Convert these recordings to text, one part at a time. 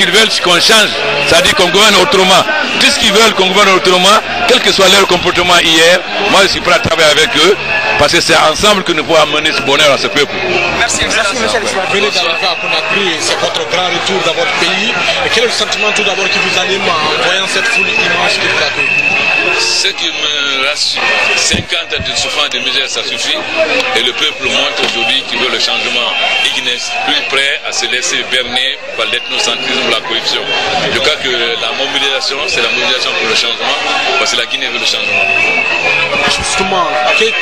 qu'ils veulent qu'on change, c'est-à-dire qu'on gouverne autrement. Puisqu'ils veulent qu'on gouverne autrement, quel que soit leur comportement hier, moi je suis prêt à travailler avec eux, parce que c'est ensemble que nous pouvons amener ce bonheur à ce peuple. Merci, merci monsieur. Vous venez d'arriver à Conakry, c'est votre grand retour dans votre pays. Et quel est le sentiment tout d'abord qui vous anime en voyant cette foule immense qui vous accueille? Ce qui me rassure, 50 ans de souffrance de misère, ça suffit. Et le peuple montre aujourd'hui qu'il veut le changement. Et qu'il n'est plus prêt à se laisser berner par l'ethnocentrisme ou la corruption. Je crois que la mobilisation, c'est la mobilisation pour le changement, parce que la Guinée veut le changement. Justement,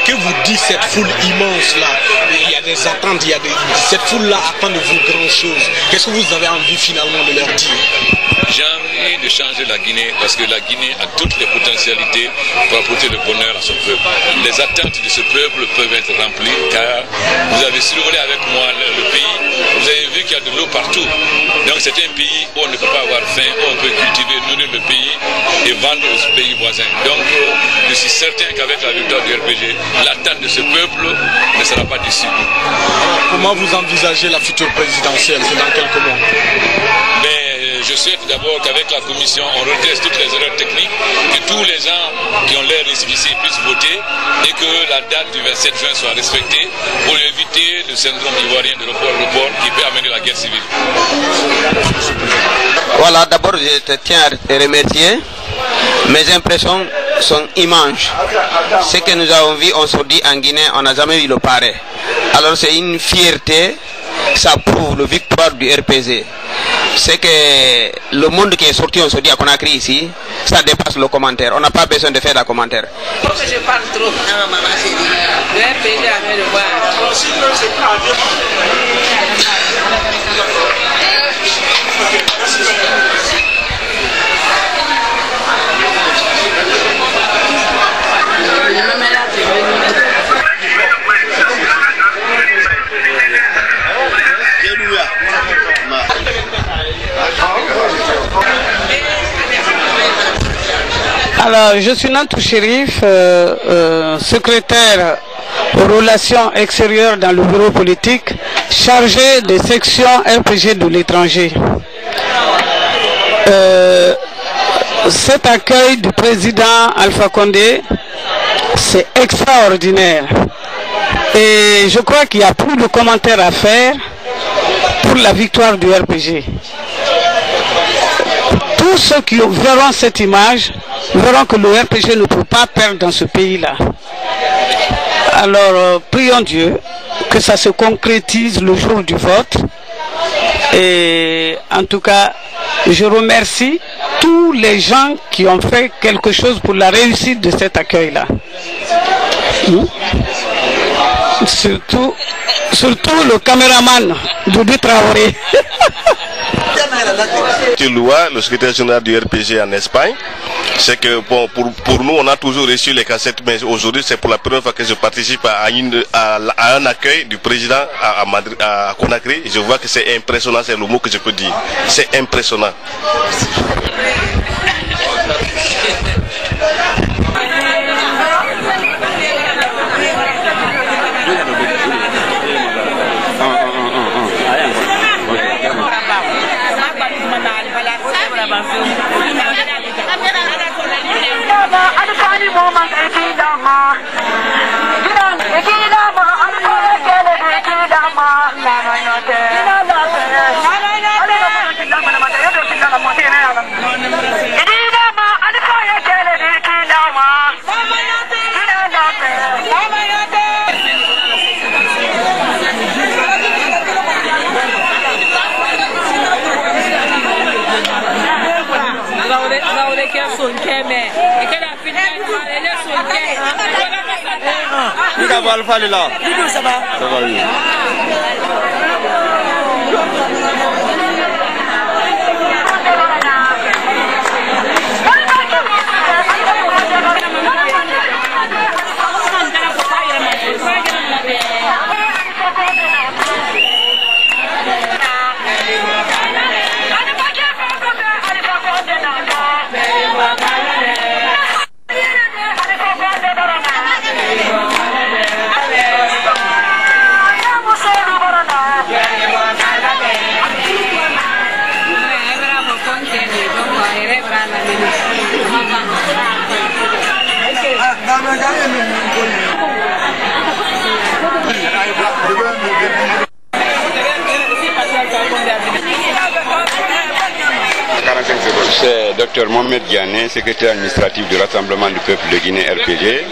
que vous dit cette foule immense-là? Il y a des attentes, cette foule-là attend de vous grand chose. Qu'est-ce que vous avez envie finalement de leur dire? J'ai envie de changer la Guinée parce que la Guinée a toutes les potentialités pour apporter le bonheur à son peuple. Les attentes de ce peuple peuvent être remplies car vous avez survolé avec moi le pays, vous avez vu qu'il y a de l'eau partout. Donc c'est un pays où on ne peut pas avoir faim, où on peut cultiver, nourrir le pays et vendre aux pays voisins. Donc je suis certain qu'avec la victoire du RPG, l'attente de ce peuple ne sera pas déçue. Comment vous envisagez la future présidentielle? C'est dans quelques mois? Je souhaite d'abord qu'avec la commission, on redresse toutes les erreurs techniques, que tous les gens qui ont l'air récépissés puissent voter et que la date du 27 juin soit respectée pour éviter le syndrome ivoirien de report qui peut amener la guerre civile. Voilà, d'abord je te tiens à te remercier. Mes impressions sont immenses. Ce que nous avons vu, on se dit en Guinée, on n'a jamais vu le pareil. Alors c'est une fierté, ça prouve la victoire du RPG. C'est que le monde qui est sorti, on se dit à Conakry ici, ça dépasse le commentaire. On n'a pas besoin de faire un commentaire. Faut que je parle trop. Non, maman, c'est dit. Le RPG a fait le voir. Alors, je suis Nantou Chérif, secrétaire aux relations extérieures dans le bureau politique, chargé des sections RPG de l'étranger. Cet accueil du président Alpha Condé, c'est extraordinaire. Et je crois qu'il n'y a plus de commentaires à faire pour la victoire du RPG. Tous ceux qui verront cette image verront que le RPG ne peut pas perdre dans ce pays-là. Alors, prions Dieu que ça se concrétise le jour du vote. Et en tout cas, je remercie tous les gens qui ont fait quelque chose pour la réussite de cet accueil-là. Surtout le caméraman Doudou Traoré. Le secrétaire général du RPG en Espagne, c'est que bon, pour nous on a toujours reçu les cassettes, mais aujourd'hui c'est pour la première fois que je participe à un accueil du président à Conakry. Je vois que c'est impressionnant, c'est le mot que je peux dire, c'est impressionnant. Ça va? Ça va, oui. Dr Mohamed Diané, secrétaire administratif du Rassemblement du peuple de Guinée RPG.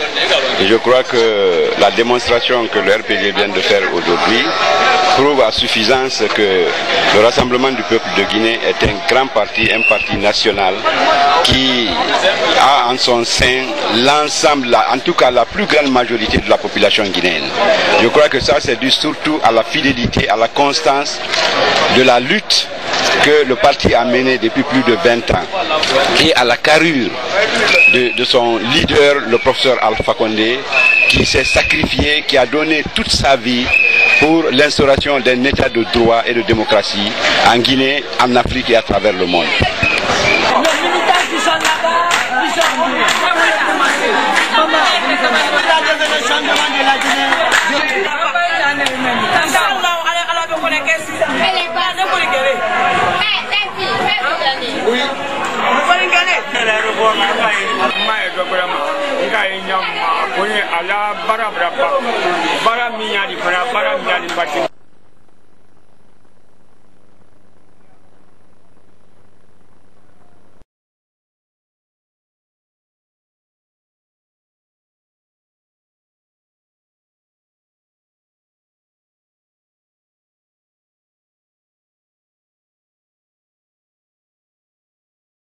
Et je crois que la démonstration que le RPG vient de faire aujourd'hui prouve à suffisance que le Rassemblement du peuple de Guinée est un grand parti, un parti national qui a en son sein l'ensemble, en tout cas la plus grande majorité de la population guinéenne. Je crois que ça c'est dû surtout à la fidélité, à la constance de la lutte que le parti a menée depuis plus de 20 ans et à la carrure de son leader, le professeur Alpha Condé, qui s'est sacrifié, qui a donné toute sa vie pour l'instauration d'un état de droit et de démocratie en Guinée, en Afrique et à travers le monde. Oui.